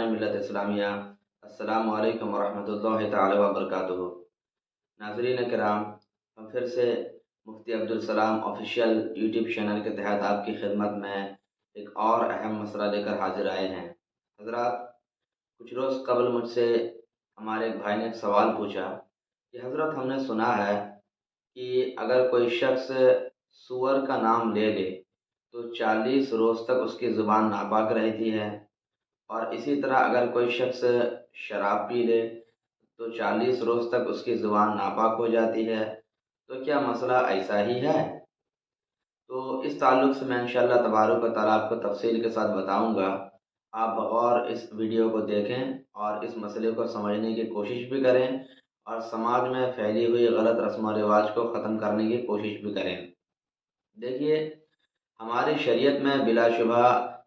ارکان ملت اسلامیہ، السلام علیکم ورحمۃ اللہ تعالی وبرکاتہ۔ ناظرین کرام، ہم پھر سے مفتی عبدالسلام آفیشیل یوٹیوب چینل کے تحت آپ کی خدمت میں ایک اور اہم مسئلہ لے کر حاضر آئے ہیں۔ حضرات، کچھ روز قبل مجھ سے ہمارے ایک بھائی نے ایک سوال پوچھا کہ حضرت ہم نے سنا ہے کہ اگر کوئی شخص سور کا نام لے لے تو 40 روز تک اس کی زبان ناپاک رہتی ہے، اور اسی طرح اگر کوئی شخص شراب پی لے تو 40 روز تک اس کی زبان ناپاک ہو جاتی ہے۔ تو کیا مسئلہ ایسا ہی ہے؟ تو اس تعلق سے میں انشاءاللہ تبارک و تعالیٰ آپ کو تفصیل کے ساتھ بتاؤں گا۔ آپ بغور اس ویڈیو کو دیکھیں اور اس مسئلے کو سمجھنے کی کوشش بھی کریں، اور سماج میں پھیلی ہوئی غلط رسم و رواج کو ختم کرنے کی کوشش بھی کریں۔ دیکھیے، ہماری شریعت میں بلا شبہ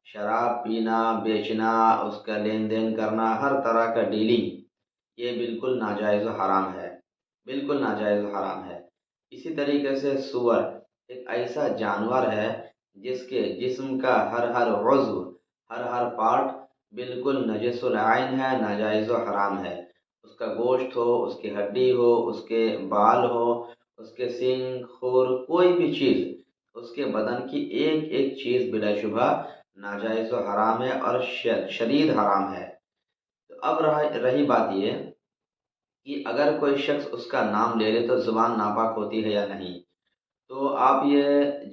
شراب پینا، بیچنا، اس کا لین دین کرنا، ہر طرح کا ڈیلنگ، یہ بالکل ناجائز و حرام ہے، بالکل ناجائز و حرام ہے۔ اسی طریقے سے سور ایک ایسا جانور ہے جس کے جسم کا ہر عضو، ہر پارٹ بالکل نجس العین ہے، ناجائز و حرام ہے۔ اس کا گوشت ہو، اس کی ہڈی ہو، اس کے بال ہو، اس کے سینگ، خور، کوئی بھی چیز، اس کے بدن کی ایک ایک چیز بلا شبہ ناجائز و حرام ہے اور شدید حرام ہے۔ تو اب رہی بات یہ کہ اگر کوئی شخص اس کا نام لے لے تو زبان ناپاک ہوتی ہے یا نہیں، تو آپ یہ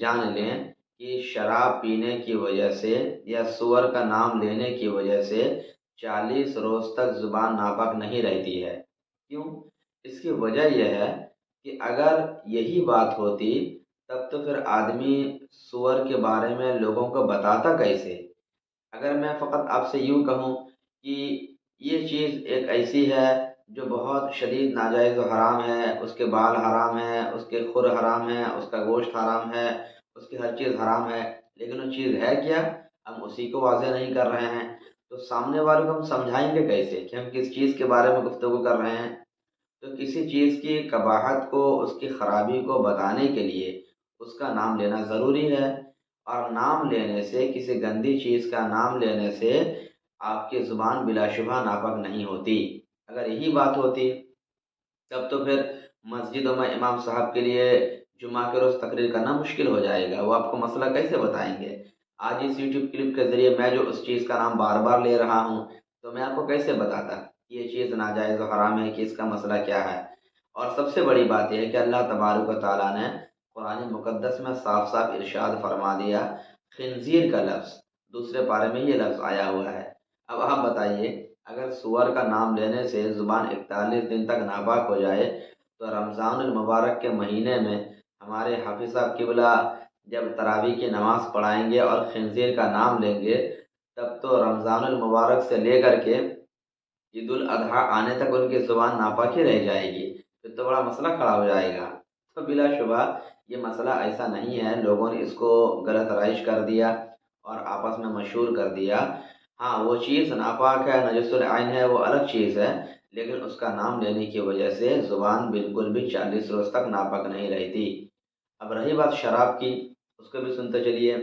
جان لیں کہ شراب پینے کی وجہ سے یا سور کا نام لینے کی وجہ سے 40 روز تک زبان ناپاک نہیں رہتی ہے۔ کیوں؟ اس کی وجہ یہ ہے کہ اگر یہی بات ہوتی تب تو پھر آدمی سور کے بارے میں لوگوں کو بتاتا کیسے؟ اگر میں فقط آپ سے یوں کہوں کہ یہ چیز ایک ایسی ہے جو بہت شدید ناجائز و حرام ہے، اس کے بال حرام ہے، اس کے خر حرام ہے، اس کا گوشت حرام ہے، اس کی ہر چیز حرام ہے، لیکن وہ چیز ہے کیا؟ ہم اسی کو واضح نہیں کر رہے ہیں، تو سامنے والے کو ہم سمجھائیں گے کیسے کہ ہم کس چیز کے بارے میں گفتگو کر رہے ہیں؟ تو کسی چیز کی قباحت کو، اس کی خرابی کو بتانے کے لیے اس کا نام لینا ضروری ہے، اور نام لینے سے، کسی گندی چیز کا نام لینے سے آپ کی زبان بلا شبہ ناپاک نہیں ہوتی۔ اگر یہی بات ہوتی تب تو پھر مسجدوں میں امام صاحب کے لیے جمعہ کے روز تقریر کرنا مشکل ہو جائے گا، وہ آپ کو مسئلہ کیسے بتائیں گے؟ آج اس یوٹیوب کلپ کے ذریعے میں جو اس چیز کا نام بار بار لے رہا ہوں، تو میں آپ کو کیسے بتاتا کہ یہ چیز ناجائز و حرام ہے، کہ اس کا مسئلہ کیا ہے؟ اور سب سے بڑی بات یہ ہے کہ اللہ تبارک و تعالیٰ نے قرآن مقدس میں صاف صاف ارشاد فرما دیا، خنزیر کا لفظ دوسرے پارے میں یہ لفظ آیا ہوا ہے۔ اب آپ بتائیے، اگر سور کا نام لینے سے زبان 41 دن تک ناپاک ہو جائے، تو رمضان المبارک کے مہینے میں ہمارے حافظ صاحب قبلہ جب تراویح کی نماز پڑھائیں گے اور خنزیر کا نام لیں گے، تب تو رمضان المبارک سے لے کر کے عید الاضحیٰ آنے تک ان کی زبان ناپاک ہی رہ جائے گی، پھر تو بڑا مسئلہ کھڑا ہو جائے گا۔ تو بلا شبہ یہ مسئلہ ایسا نہیں ہے، لوگوں نے اس کو غلط رائج کر دیا اور آپس میں مشہور کر دیا۔ ہاں، وہ چیز ناپاک ہے، نجس العین ہے، وہ الگ چیز ہے، لیکن اس کا نام لینے کی وجہ سے زبان بالکل بھی 40 روز تک ناپاک نہیں رہتی۔ اب رہی بات شراب کی، اس کو بھی سنتے چلیے۔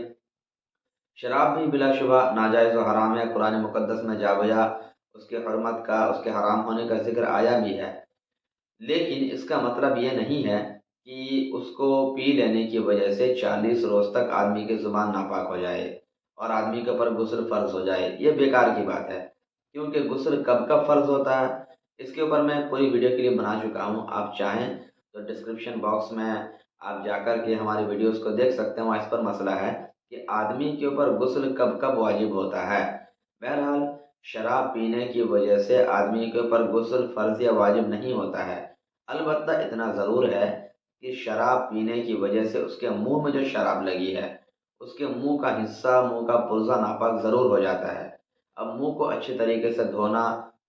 شراب بھی بلا شبہ ناجائز و حرام ہے، قرآن مقدس میں جا بجا اس کے حرمت کا، اس کے حرام ہونے کا ذکر آیا بھی ہے، لیکن اس کا مطلب یہ نہیں ہے کہ اس کو پی لینے کی وجہ سے 40 روز تک آدمی کی زبان ناپاک ہو جائے اور آدمی کے اوپر غسل فرض ہو جائے۔ یہ بیکار کی بات ہے، کیونکہ غسل کب کب فرض ہوتا ہے اس کے اوپر میں پوری ویڈیو کلپ بنا چکا ہوں، آپ چاہیں تو ڈسکرپشن باکس میں آپ جا کر کے ہماری ویڈیوز کو دیکھ سکتے ہیں، وہاں اس پر مسئلہ ہے کہ آدمی کے اوپر غسل کب کب واجب ہوتا ہے۔ بہرحال شراب پینے کی وجہ سے آدمی کے اوپر غسل فرض یا واجب نہیں ہوتا ہے، البتہ اتنا ضرور ہے کہ شراب پینے کی وجہ سے اس کے منہ میں جو شراب لگی ہے، اس کے منہ کا حصہ، منہ کا پرزہ ناپاک ضرور ہو جاتا ہے۔ اب منہ کو اچھے طریقے سے دھونا،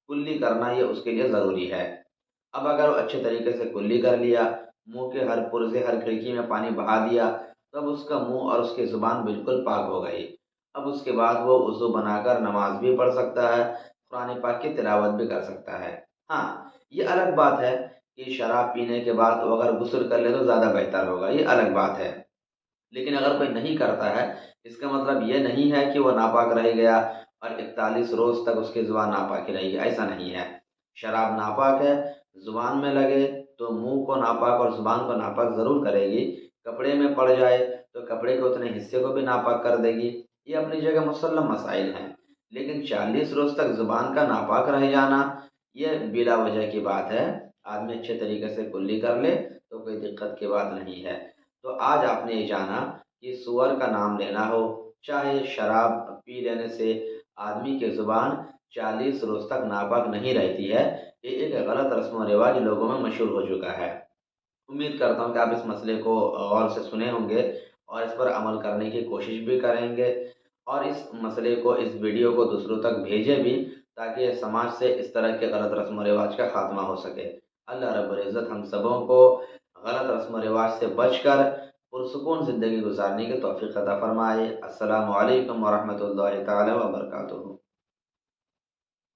کلی کرنا، یہ اس کے لیے ضروری ہے۔ اب اگر وہ اچھے طریقے سے کلی کر لیا، منہ کے ہر پرزے، ہر کھڑکی میں پانی بہا دیا، تب اس کا منہ اور اس کی زبان بالکل پاک ہو گئی۔ اب اس کے بعد وہ وضو بنا کر نماز بھی پڑھ سکتا ہے، قرآن پاک کی تلاوت بھی کر سکتا ہے۔ ہاں، یہ الگ بات ہے کہ شراب پینے کے بعد وہ اگر غسل کر لے تو زیادہ بہتر ہوگا، یہ الگ بات ہے، لیکن اگر کوئی نہیں کرتا ہے، اس کا مطلب یہ نہیں ہے کہ وہ ناپاک رہ گیا اور 41 روز تک اس کی زبان ناپاک رہے گی، ایسا نہیں ہے۔ شراب ناپاک ہے، زبان میں لگے تو منہ کو ناپاک اور زبان کو ناپاک ضرور کرے گی، کپڑے میں پڑ جائے تو کپڑے کے اتنے حصے کو بھی ناپاک کر دے گی، یہ اپنی جگہ مسلم مسائل ہیں۔ لیکن 40 روز تک زبان کا ناپاک رہ جانا یہ بلا وجہ کی بات ہے، آدمی اچھے طریقے سے کلی کر لے تو کوئی دقت کی بات نہیں ہے۔ تو آج آپ نے یہ جانا کہ سور کا نام لینا ہو، چاہے شراب پی لینے سے آدمی کی زبان 40 روز تک ناپاک نہیں رہتی ہے، یہ ایک غلط رسم و رواج لوگوں میں مشہور ہو چکا ہے۔ امید کرتا ہوں کہ آپ اس مسئلے کو غور سے سنے ہوں گے اور اس پر عمل کرنے کی کوشش بھی کریں گے، اور اس مسئلے کو، اس ویڈیو کو دوسروں تک بھیجیں بھی، تاکہ سماج سے اس طرح کے غلط رسم و رواج کا خاتمہ ہو سکے۔ اللہ رب العزت ہم سبوں کو غلط رسم و رواج سے بچ کر پرسکون زندگی گزارنے کی توفیق عطا فرمائے۔ السلام علیکم ورحمۃ اللہ تعالی وبرکاتہ۔